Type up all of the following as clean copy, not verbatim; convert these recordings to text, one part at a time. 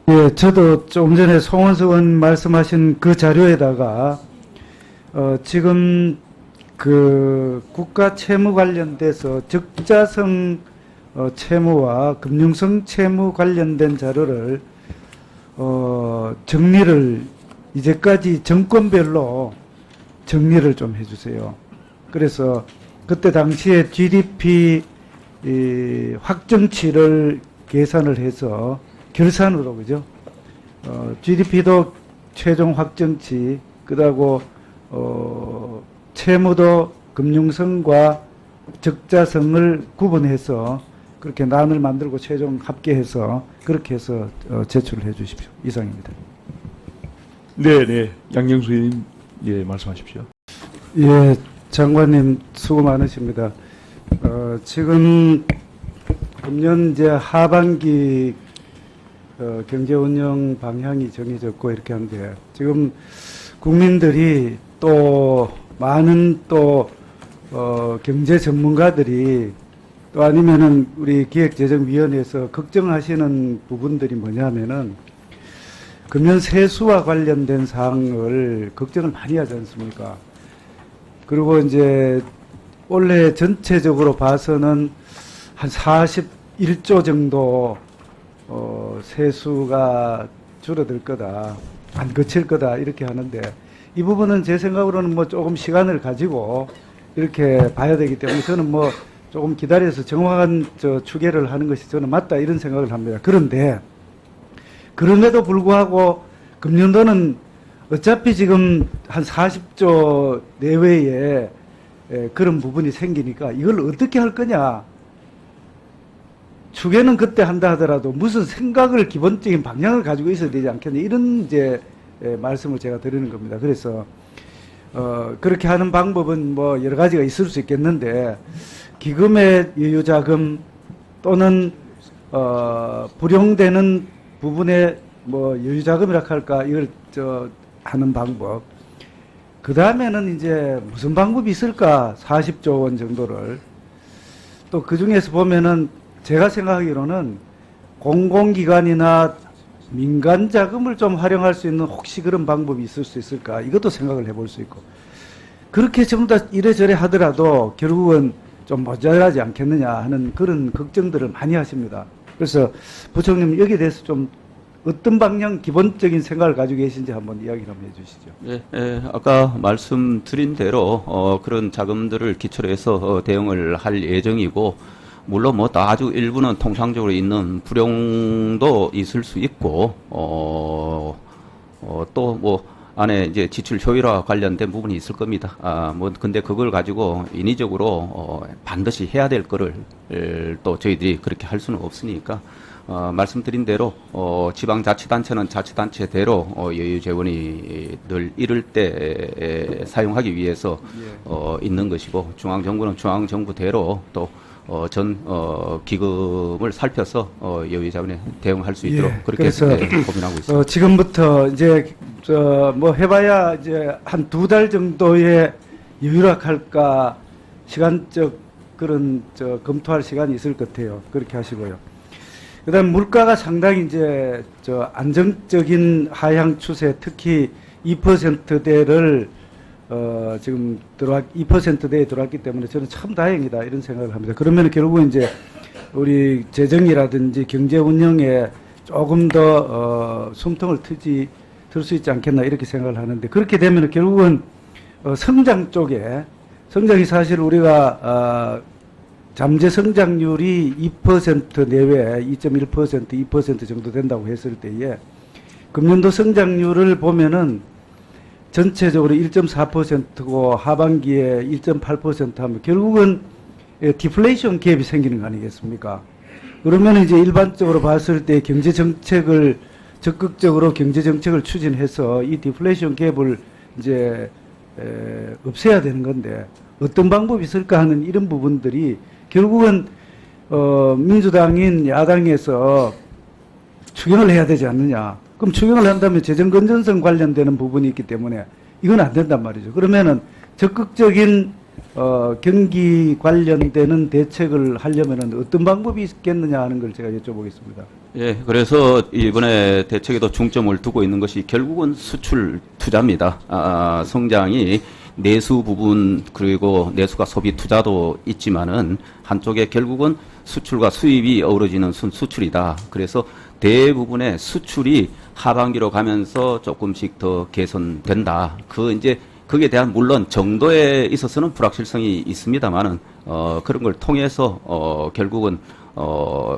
예, 저도 좀 전에 송원석 의원 말씀하신 그 자료에다가 지금 그 국가 채무 관련돼서 적자성 채무와 금융성 채무 관련된 자료를 정리를 이제까지 정권별로 정리를 좀 해주세요. 그래서 그때 당시에 GDP 확정치를 계산을 해서 결산으로, 그죠? GDP도 최종 확정치, 그다고 채무도 금융성과 적자성을 구분해서 그렇게 난을 만들고 최종 합계해서 그렇게 해서 제출을 해 주십시오. 이상입니다. 네, 네. 양경수 의원님, 예, 말씀하십시오. 예, 장관님 수고 많으십니다. 지금 금년 이제 하반기 경제 운영 방향이 정해졌고 이렇게 하는데 지금 국민들이 또 많은 또 경제 전문가들이 또 아니면은 우리 기획재정위원회에서 걱정하시는 부분들이 뭐냐면은 금년 세수와 관련된 사항을 걱정을 많이 하지 않습니까? 그리고 이제 올해 전체적으로 봐서는 한 41조 정도 세수가 줄어들 거다, 안 그칠 거다 이렇게 하는데 이 부분은 제 생각으로는 뭐 조금 시간을 가지고 이렇게 봐야 되기 때문에 저는 뭐 조금 기다려서 정확한 추계를 하는 것이 저는 맞다 이런 생각을 합니다. 그런데 그럼에도 불구하고 금년도는 어차피 지금 한 40조 내외에 그런 부분이 생기니까 이걸 어떻게 할 거냐. 추계는 그때 한다 하더라도 무슨 생각을 기본적인 방향을 가지고 있어야 되지 않겠냐. 이런 이제 말씀을 제가 드리는 겁니다. 그래서 그렇게 하는 방법은 뭐 여러 가지가 있을 수 있겠는데 기금의 여유자금 또는 불용되는 부분의 뭐 여유자금이라 할까 이걸 하는 방법. 그 다음에는 이제 무슨 방법이 있을까? 40조 원 정도를. 또 그 중에서 보면은 제가 생각하기로는 공공기관이나 민간 자금을 좀 활용할 수 있는 혹시 그런 방법이 있을 수 있을까? 이것도 생각을 해볼 수 있고. 그렇게 전부 다 이래저래 하더라도 결국은 좀 모자라지 않겠느냐 하는 그런 걱정들을 많이 하십니다. 그래서 부총님 여기에 대해서 좀 어떤 방향 기본적인 생각을 가지고 계신지 한번 이야기를 한번 해주시죠. 예, 예, 아까 말씀드린 대로 그런 자금들을 기초로 해서 대응을 할 예정이고, 물론 뭐 아주 일부는 통상적으로 있는 불용도 있을 수 있고, 또 뭐 안에 이제 지출 효율화 관련된 부분이 있을 겁니다. 뭐 근데 그걸 가지고 인위적으로 반드시 해야 될 거를 또 저희들이 그렇게 할 수는 없으니까. 말씀드린 대로 지방자치단체는 자치단체대로 여유 재원이 늘 이럴 때 사용하기 위해서 있는 것이고, 중앙정부는 중앙정부대로 또 기금을 살펴서 여유 자원에 대응할 수 있도록 그렇게 고민하고 있습니다. 지금부터 이제 뭐 해봐야 이제 한 2달 정도의 여유락할까 시간적 그런 검토할 시간이 있을 것 같아요. 그렇게 하시고요. 그다음 물가가 상당히 이제 안정적인 하향 추세, 특히 2%대를 지금 2%대에 들어왔기 때문에 저는 참 다행이다 이런 생각을 합니다. 그러면 결국은 이제 우리 재정이라든지 경제 운영에 조금 더 숨통을 틀 수 있지 않겠나 이렇게 생각을 하는데, 그렇게 되면 결국은 성장 쪽에, 성장이 사실 우리가 잠재 성장률이 2% 내외, 2.1%, 2% 정도 된다고 했을 때에 금년도 성장률을 보면은 전체적으로 1.4%고 하반기에 1.8% 하면 결국은 디플레이션 갭이 생기는 거 아니겠습니까? 그러면 이제 일반적으로 봤을 때 경제 정책을 적극적으로 경제 정책을 추진해서 이 디플레이션 갭을 이제 없애야 되는 건데 어떤 방법이 있을까 하는 이런 부분들이 결국은 민주당인 야당에서 추경을 해야 되지 않느냐. 그럼 추경을 한다면 재정 건전성 관련되는 부분이 있기 때문에 이건 안 된단 말이죠. 그러면은 적극적인 경기 관련되는 대책을 하려면은 어떤 방법이 있겠느냐 하는 걸 제가 여쭤보겠습니다. 예, 그래서 이번에 대책에도 중점을 두고 있는 것이 결국은 수출 투자입니다. 성장이 내수 부분 그리고 내수가 소비 투자도 있지만은 한쪽에 결국은 수출과 수입이 어우러지는 수출이다. 그래서 대부분의 수출이 하반기로 가면서 조금씩 더 개선된다. 거기에 대한 물론 정도에 있어서는 불확실성이 있습니다만은 그런 걸 통해서 결국은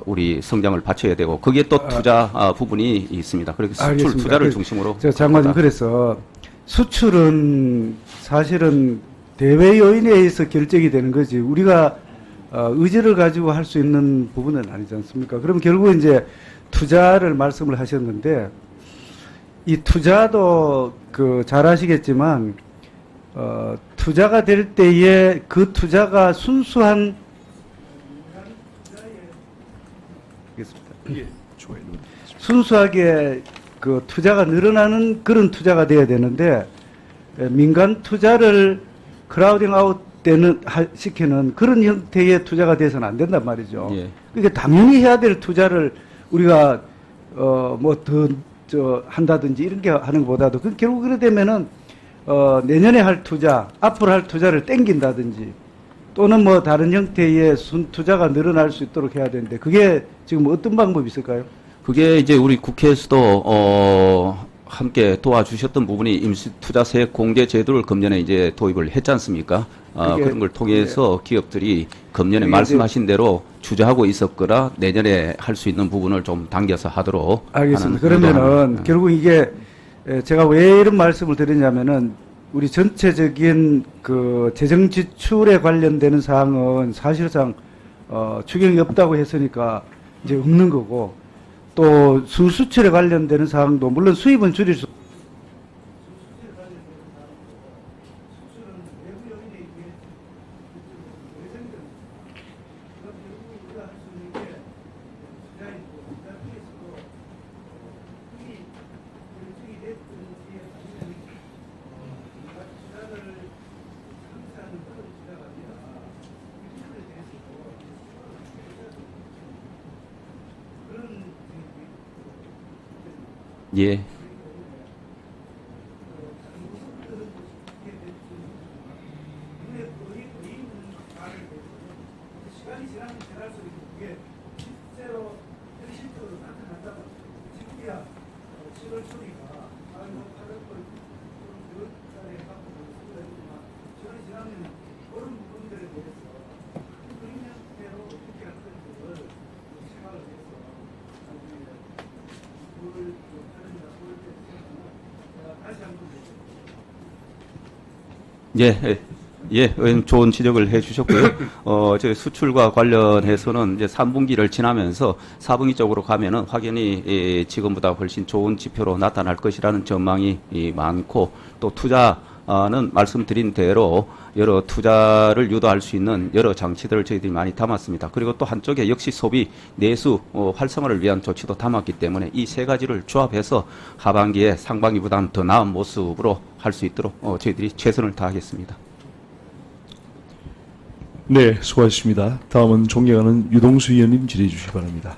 우리 성장을 받쳐야 되고 거기에 또 투자 부분이 있습니다. 그래서 수출 알겠습니다. 투자를 중심으로. 저 장관님, 그래서 수출은 사실은 대외 요인에 의해서 결정이 되는 거지 우리가 의지를 가지고 할 수 있는 부분은 아니지 않습니까? 그럼 결국은 이제 투자를 말씀을 하셨는데 이 투자도 잘 아시겠지만 투자가 될 때에 그 투자가 순수한 예, 좋아요. 순수하게 그 투자가 늘어나는 그런 투자가 돼야 되는데 민간 투자를 크라우딩 아웃 시키는 그런 형태의 투자가 돼서는 안 된단 말이죠. 예. 그러니까 당연히 해야 될 투자를 우리가 뭐 더 한다든지 이런 게 하는 것보다도 결국 그래 되면은 내년에 할 투자, 앞으로 할 투자를 땡긴다든지 또는 뭐 다른 형태의 순투자가 늘어날 수 있도록 해야 되는데 그게 지금 어떤 방법이 있을까요? 그게 이제 우리 국회에서도 함께 도와주셨던 부분이 임시투자세액 공제 제도를 금년에 이제 도입을 했지 않습니까? 그런 걸 통해서 기업들이 금년에 말씀하신 대로 주저하고 있었거나 내년에 할 수 있는 부분을 좀 당겨서 하도록. 알겠습니다. 하는 그러면은 결국 이게 제가 왜 이런 말씀을 드리냐면은 우리 전체적인 그 재정 지출에 관련되는 사항은 사실상 추경이 없다고 했으니까 이제 없는 거고 또 수출에 관련되는 사항도 물론 수입은 줄일 수 예. 예, 의원님 좋은 지적을 해 주셨고요. 저희 수출과 관련해서는 이제 3분기를 지나면서 4분기 쪽으로 가면은 확연히 지금보다 훨씬 좋은 지표로 나타날 것이라는 전망이 많고 또 투자는 말씀드린 대로 여러 투자를 유도할 수 있는 여러 장치들을 저희들이 많이 담았습니다. 그리고 또 한쪽에 역시 소비 내수 활성화를 위한 조치도 담았기 때문에 이 세 가지를 조합해서 하반기에 상반기보다는 더 나은 모습으로 할 수 있도록 저희들이 최선을 다하겠습니다. 네, 수고하셨습니다. 다음은 존경하는 유동수 의원님 질의해 주시기 바랍니다.